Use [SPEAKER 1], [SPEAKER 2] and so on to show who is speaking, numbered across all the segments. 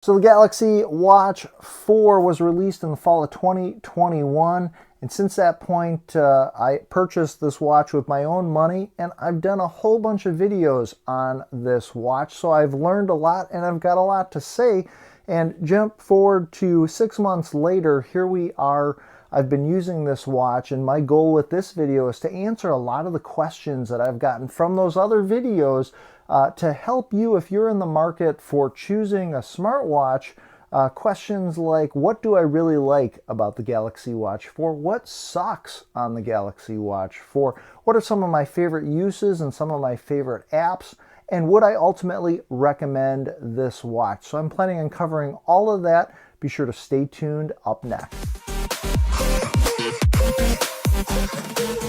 [SPEAKER 1] So the Galaxy Watch 4 was released in the fall of 2021, and since that point I purchased this watch with my own money, and I've done a whole bunch of videos on this watch, so I've learned a lot and I've got a lot to say. And jump forward to 6 months later, here we are. I've been using this watch, and my goal with this video is to answer a lot of the questions that I've gotten from those other videos to help you if you're in the market for choosing a smartwatch. Questions like, what do I really like about the Galaxy Watch 4? What sucks on the Galaxy Watch 4? What are some of my favorite uses and some of my favorite apps? And would I ultimately recommend this watch? So I'm planning on covering all of that. Be sure to stay tuned up next.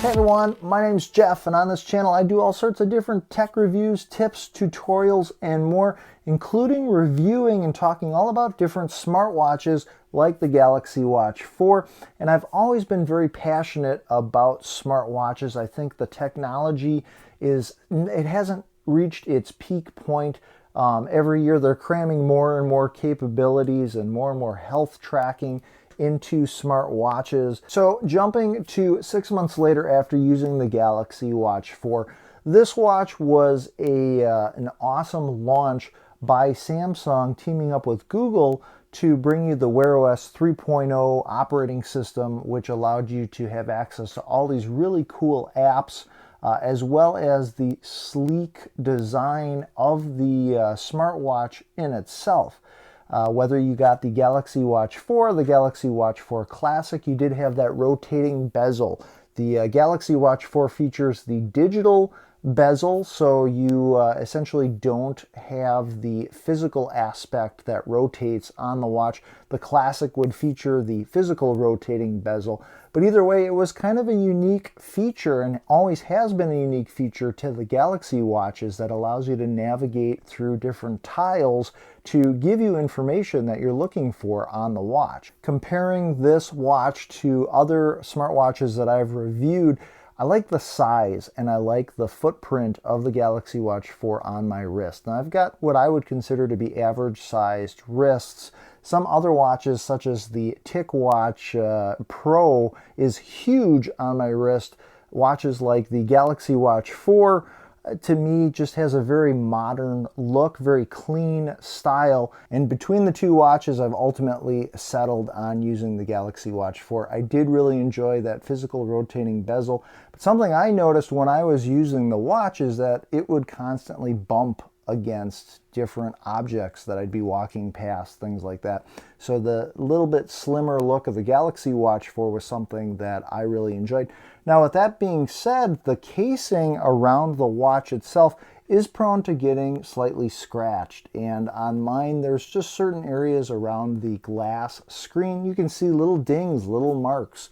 [SPEAKER 1] Hey everyone, my name's Jeff, and on this channel I do all sorts of different tech reviews, tips, tutorials, and more, including reviewing and talking all about different smartwatches like the Galaxy Watch 4. And I've always been very passionate about smartwatches. I think the technology it hasn't reached its peak point. Every year they're cramming more and more capabilities and more health tracking into smartwatches. So jumping to 6 months later after using the Galaxy Watch 4, this watch was an awesome launch by Samsung teaming up with Google to bring you the Wear OS 3.0 operating system, which allowed you to have access to all these really cool apps, as well as the sleek design of the smartwatch in itself. Whether you got the Galaxy Watch 4 or the Galaxy Watch 4 Classic, you did have that rotating bezel. The Galaxy Watch 4 features the digital bezel, so you essentially don't have the physical aspect that rotates on the watch. The Classic would feature the physical rotating bezel, but either way, it was kind of a unique feature, and always has been a unique feature to the Galaxy watches, that allows you to navigate through different tiles to give you information that you're looking for on the watch. Comparing this watch to other smartwatches that I've reviewed, I like the size and I like the footprint of the Galaxy Watch 4 on my wrist. Now I've got what I would consider to be average sized wrists. Some other watches, such as the TicWatch Pro, is huge on my wrist. Watches like the Galaxy Watch 4, to me, just has a very modern look, very clean style. And between the two watches, I've ultimately settled on using the Galaxy Watch 4. I did really enjoy that physical rotating bezel, but something I noticed when I was using the watch is that it would constantly bump against different objects that I'd be walking past, things like that. So the little bit slimmer look of the Galaxy Watch 4 was something that I really enjoyed. Now, with that being said, the casing around the watch itself is prone to getting slightly scratched, and on mine there's just certain areas around the glass screen you can see little dings, little marks.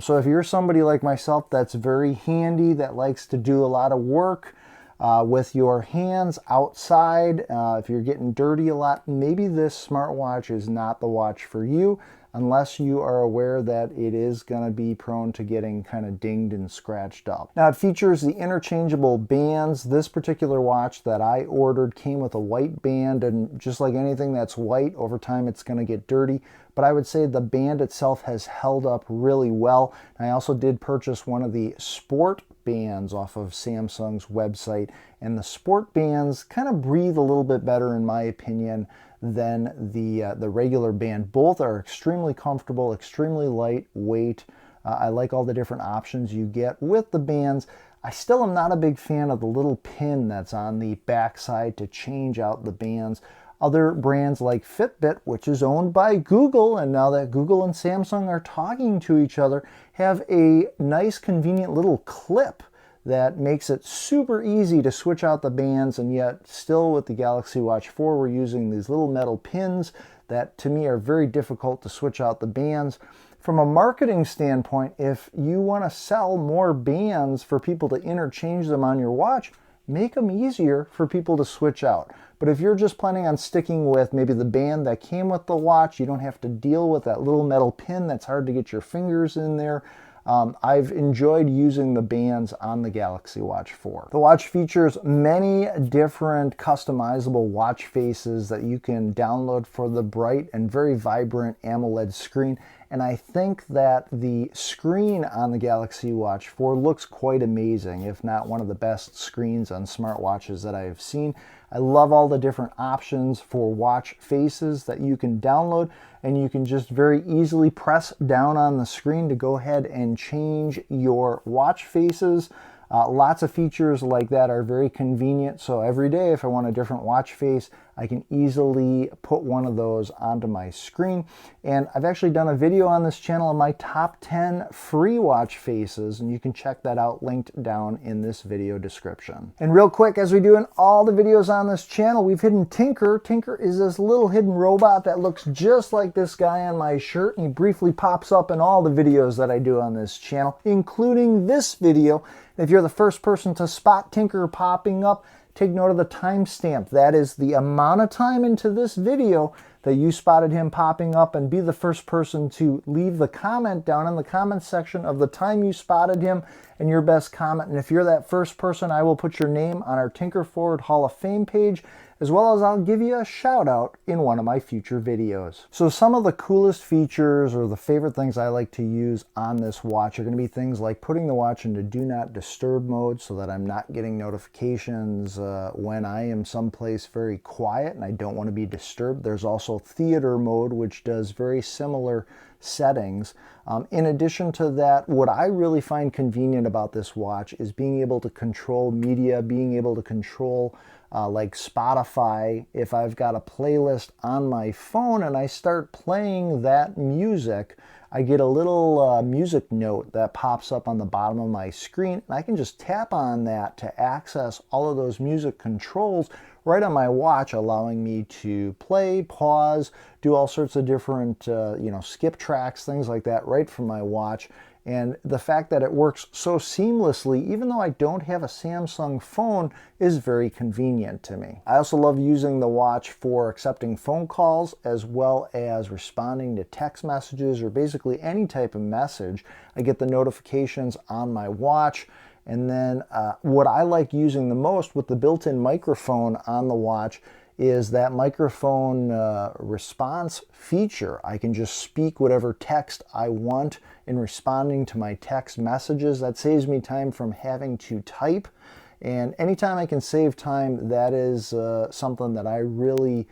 [SPEAKER 1] So if you're somebody like myself that's very handy, that likes to do a lot of work with your hands outside, if you're getting dirty a lot, maybe this smartwatch is not the watch for you, unless you are aware that it is going to be prone to getting kind of dinged and scratched up. Now, it features the interchangeable bands. This particular watch that I ordered came with a white band, and just like anything that's white, over time it's going to get dirty. But I would say the band itself has held up really well. I also did purchase one of the sport bands off of Samsung's website, and the sport bands kind of breathe a little bit better, in my opinion, than the regular band. Both are extremely comfortable, extremely lightweight. I like all the different options you get with the bands. I still am not a big fan of the little pin that's on the backside to change out the bands. Other brands like Fitbit, which is owned by Google, and now that Google and Samsung are talking to each other, have a nice convenient little clip that makes it super easy to switch out the bands, and yet still with the Galaxy Watch 4 we're using these little metal pins that to me are very difficult to switch out the bands. From a marketing standpoint, if you want to sell more bands for people to interchange them on your watch, make them easier for people to switch out. But if you're just planning on sticking with maybe the band that came with the watch, you don't have to deal with that little metal pin that's hard to get your fingers in there. I've enjoyed using the bands on the Galaxy Watch 4. The watch features many different customizable watch faces that you can download for the bright and very vibrant AMOLED screen. And I think that the screen on the Galaxy Watch 4 looks quite amazing, if not one of the best screens on smartwatches that I have seen. I love all the different options for watch faces that you can download, and you can just very easily press down on the screen to go ahead and change your watch faces. Lots of features like that are very convenient, so every day if I want a different watch face, I can easily put one of those onto my screen. And I've actually done a video on this channel on my top 10 free watch faces, and you can check that out linked down in this video description. And real quick, as we do in all the videos on this channel, we've hidden Tinker. Tinker is this little hidden robot that looks just like this guy on my shirt, and he briefly pops up in all the videos that I do on this channel, including this video. If you're the first person to spot Tinker popping up, take note of the timestamp. That is the amount of time into this video that you spotted him popping up, and be the first person to leave the comment down in the comment section of the time you spotted him and your best comment. And if you're that first person, I will put your name on our Tinker Forward Hall of Fame page, as well as I'll give you a shout out in one of my future videos. So some of the coolest features, or the favorite things I like to use on this watch, are going to be things like putting the watch into do not disturb mode so that I'm not getting notifications when I am someplace very quiet and I don't want to be disturbed. There's also theater mode, which does very similar settings. In addition to that, what I really find convenient about this watch is being able to control media, being able to control like Spotify. If I've got a playlist on my phone and I start playing that music, I get a little music note that pops up on the bottom of my screen, and I can just tap on that to access all of those music controls right on my watch, allowing me to play, pause, do all sorts of different, skip tracks, things like that right from my watch. And the fact that it works so seamlessly, even though I don't have a Samsung phone, is very convenient to me. I also love using the watch for accepting phone calls, as well as responding to text messages, or basically any type of message. I get the notifications on my watch. And then what I like using the most with the built-in microphone on the watch is that microphone response feature. I can just speak whatever text I want in responding to my text messages. That saves me time from having to type. And anytime I can save time, that is something that I really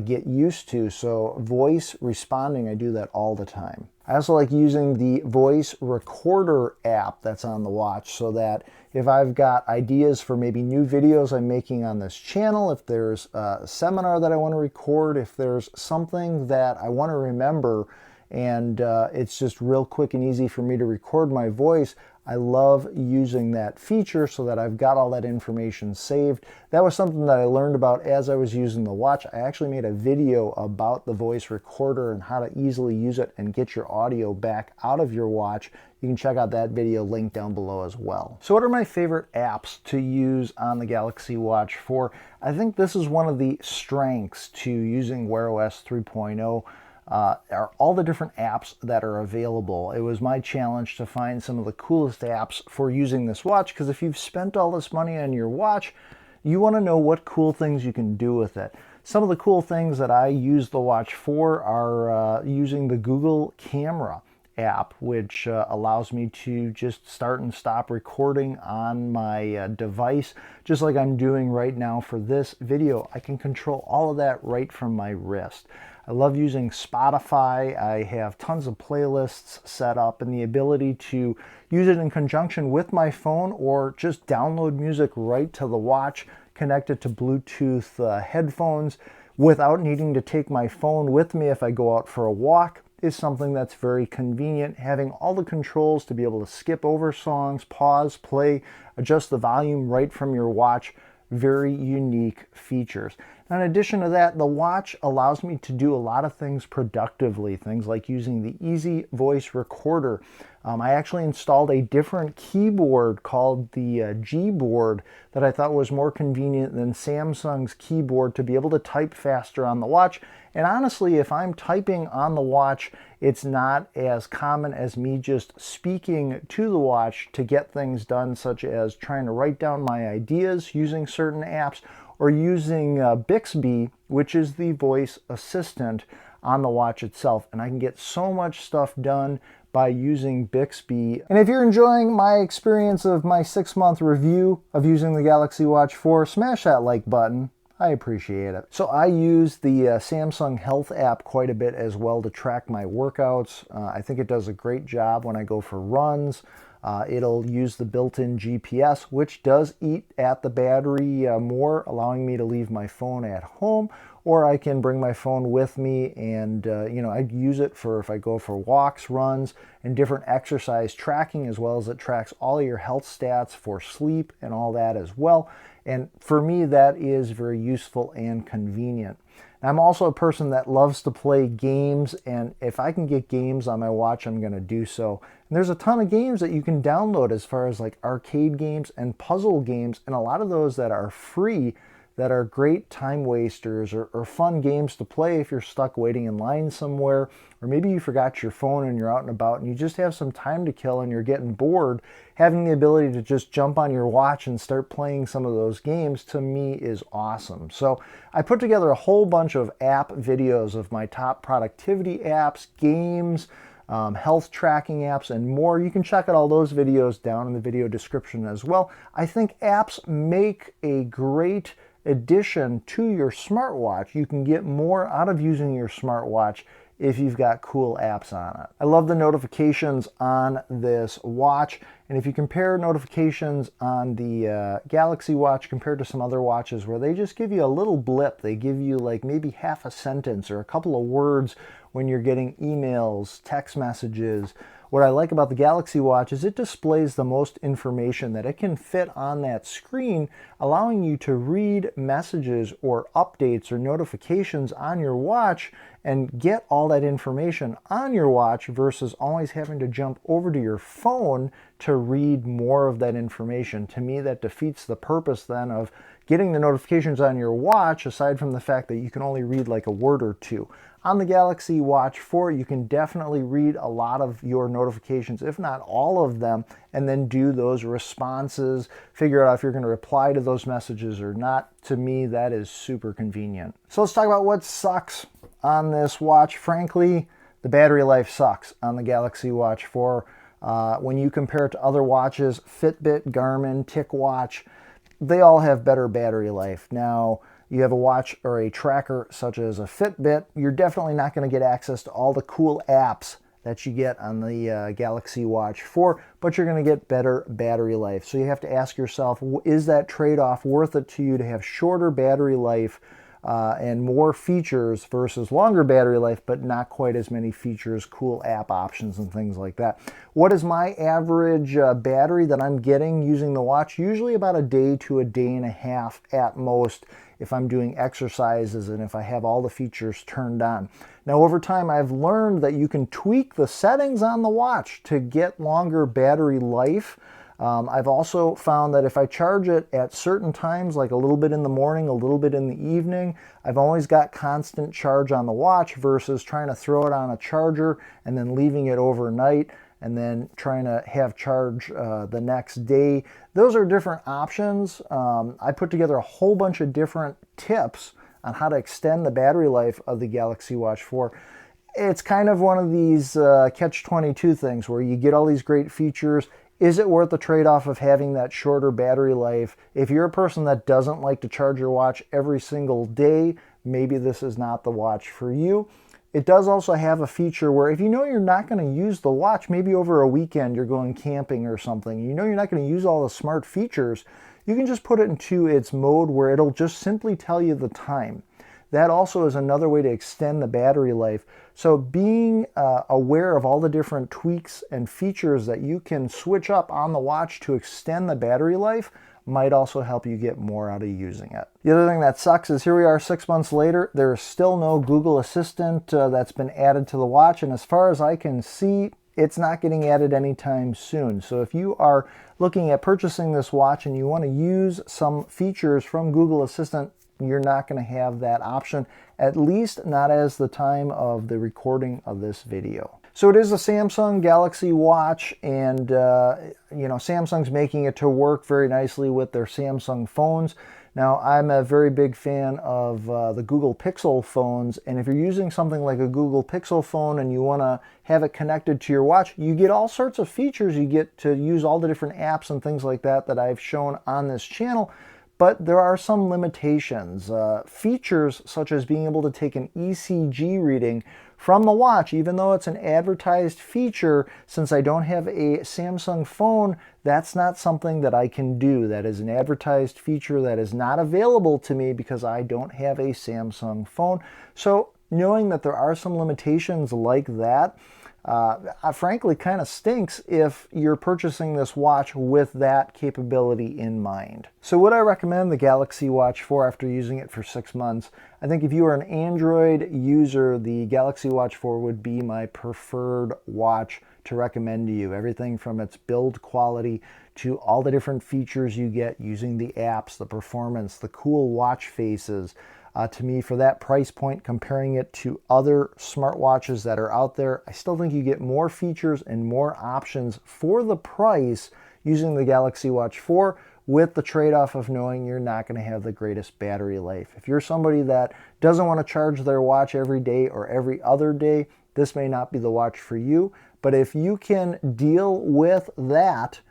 [SPEAKER 1] get used to. So voice responding, I do that all the time. I also like using the voice recorder app that's on the watch, so that if I've got ideas for maybe new videos I'm making on this channel, if there's a seminar that I want to record, if there's something that I want to remember, and it's just real quick and easy for me to record my voice, I love using that feature so that I've got all that information saved. That was something that I learned about as I was using the watch. I actually made a video about the voice recorder and how to easily use it and get your audio back out of your watch. You can check out that video linked down below as well. So what are my favorite apps to use on the Galaxy Watch 4? I think this is one of the strengths to using Wear OS 3.0. Are all the different apps that are available. It was my challenge to find some of the coolest apps for using this watch, because if you've spent all this money on your watch, you want to know what cool things you can do with it. Some of the cool things that I use the watch for are using the Google Camera app, which allows me to just start and stop recording on my device, just like I'm doing right now for this video. I can control all of that right from my wrist. I love using Spotify. I have tons of playlists set up, and the ability to use it in conjunction with my phone, or just download music right to the watch, connect it to Bluetooth headphones without needing to take my phone with me if I go out for a walk, is something that's very convenient. Having all the controls to be able to skip over songs, pause, play, adjust the volume right from your watch. Very unique features. In addition to that, the watch allows me to do a lot of things productively, things like using the Easy Voice Recorder. I actually installed a different keyboard called the G-board that I thought was more convenient than Samsung's keyboard to be able to type faster on the watch. And honestly, if I'm typing on the watch, it's not as common as me just speaking to the watch to get things done, such as trying to write down my ideas using certain apps, or using Bixby, which is the voice assistant on the watch itself. And I can get so much stuff done by using Bixby. And if you're enjoying my experience of my 6-month review of using the Galaxy Watch 4, smash that like button. I appreciate it. So I use the Samsung Health app quite a bit as well to track my workouts. I think it does a great job when I go for runs. It'll use the built-in GPS, which does eat at the battery more, allowing me to leave my phone at home, or I can bring my phone with me and, I'd use it for if I go for walks, runs, and different exercise tracking, as well as it tracks all your health stats for sleep and all that as well. And for me, that is very useful and convenient. I'm also a person that loves to play games, and if I can get games on my watch, I'm going to do so. And there's a ton of games that you can download as far as like arcade games and puzzle games, and a lot of those that are free that are great time wasters or fun games to play if you're stuck waiting in line somewhere, or maybe you forgot your phone and you're out and about and you just have some time to kill and you're getting bored. Having the ability to just jump on your watch and start playing some of those games, to me, is awesome. So I put together a whole bunch of app videos of my top productivity apps, games, health tracking apps, and more. You can check out all those videos down in the video description as well. I think apps make a great addition to your smartwatch. You can get more out of using your smartwatch if you've got cool apps on it. I love the notifications on this watch, and if you compare notifications on the Galaxy Watch compared to some other watches where they just give you a little blip, they give you like maybe half a sentence or a couple of words when you're getting emails, text messages. What I like about the Galaxy Watch is it displays the most information that it can fit on that screen, allowing you to read messages or updates or notifications on your watch and get all that information on your watch versus always having to jump over to your phone to read more of that information. To me, that defeats the purpose then of getting the notifications on your watch, aside from the fact that you can only read like a word or two. On the Galaxy Watch 4, you can definitely read a lot of your notifications, if not all of them, and then do those responses, figure out if you're going to reply to those messages or not. To me, that is super convenient. So let's talk about what sucks on this watch. Frankly, the battery life sucks on the Galaxy Watch 4. When you compare it to other watches, Fitbit, Garmin, TicWatch, they all have better battery life. Now, you have a watch or a tracker such as a Fitbit, you're definitely not going to get access to all the cool apps that you get on the Galaxy Watch 4, but you're going to get better battery life. So you have to ask yourself, is that trade-off worth it to you to have shorter battery life and more features versus longer battery life, but not quite as many features, cool app options, and things like that? What is my average battery that I'm getting using the watch? Usually about a day to a day and a half at most if I'm doing exercises and if I have all the features turned on. Now, over time, I've learned that you can tweak the settings on the watch to get longer battery life. I've also found that if I charge it at certain times, like a little bit in the morning, a little bit in the evening, I've always got constant charge on the watch versus trying to throw it on a charger and then leaving it overnight and then trying to have charge the next day. Those are different options. I put together a whole bunch of different tips on how to extend the battery life of the Galaxy Watch 4. It's kind of one of these catch-22 things where you get all these great features. Is it worth the trade-off of having that shorter battery life? If you're a person that doesn't like to charge your watch every single day, maybe this is not the watch for you. It does also have a feature where if you know you're not going to use the watch, maybe over a weekend you're going camping or something, you know you're not going to use all the smart features, you can just put it into its mode where it'll just simply tell you the time. That also is another way to extend the battery life. So being aware of all the different tweaks and features that you can switch up on the watch to extend the battery life might also help you get more out of using it. The other thing that sucks is here we are 6 months later, there is still no Google Assistant that's been added to the watch, and as far as I can see, it's not getting added anytime soon. So if you are looking at purchasing this watch and you want to use some features from Google Assistant, you're not going to have that option, at least not as the time of the recording of this video. So it is a Samsung Galaxy Watch, and Samsung's making it to work very nicely with their Samsung phones. Now, I'm a very big fan of the Google Pixel phones, and if you're using something like a Google Pixel phone and you want to have it connected to your watch, you get all sorts of features. You get to use all the different apps and things like that that I've shown on this channel, but there are some limitations. Features such as being able to take an ECG reading from the watch, even though it's an advertised feature, since I don't have a Samsung phone, that's not something that I can do. That is an advertised feature that is not available to me because I don't have a Samsung phone. So knowing that there are some limitations like that, frankly kind of stinks if you're purchasing this watch with that capability in mind. So would I recommend the Galaxy Watch 4 after using it for 6 months? I think if you are an Android user, the Galaxy Watch 4 would be my preferred watch to recommend to you. Everything from its build quality to all the different features you get using the apps, the performance, the cool watch faces. To me, for that price point, comparing it to other smartwatches that are out there, I still think you get more features and more options for the price using the Galaxy Watch 4, with the trade-off of knowing you're not going to have the greatest battery life. If you're somebody that doesn't want to charge their watch every day or every other day, this may not be the watch for you. But if you can deal with that,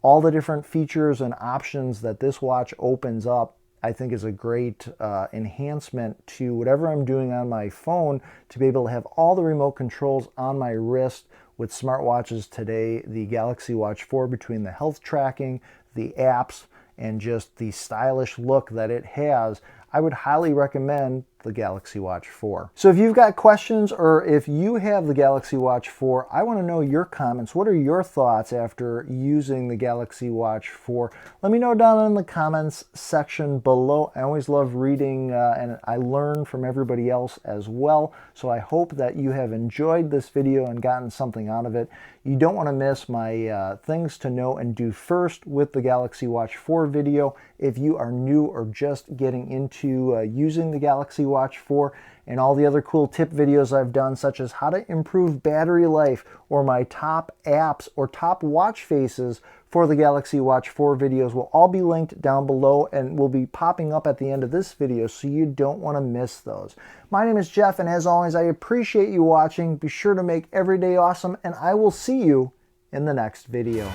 [SPEAKER 1] all the different features and options that this watch opens up, I think is a great enhancement to whatever I'm doing on my phone, to be able to have all the remote controls on my wrist. With smartwatches today, the Galaxy Watch 4, between the health tracking, the apps, and just the stylish look that it has, I would highly recommend the Galaxy Watch 4. So if you've got questions, or if you have the Galaxy Watch 4, I want to know your comments. What are your thoughts after using the Galaxy Watch 4? Let me know down in the comments section below. I always love reading and I learn from everybody else as well. So I hope that you have enjoyed this video and gotten something out of it. You don't want to miss my things to know and do first with the Galaxy Watch 4 video. If you are new or just getting into using the Galaxy Watch 4, and all the other cool tip videos I've done, such as how to improve battery life, or my top apps or top watch faces for the Galaxy Watch 4 videos, will all be linked down below and will be popping up at the end of this video, so you don't want to miss those. My name is Jeff, and as always, I appreciate you watching. Be sure to make every day awesome, and I will see you in the next video.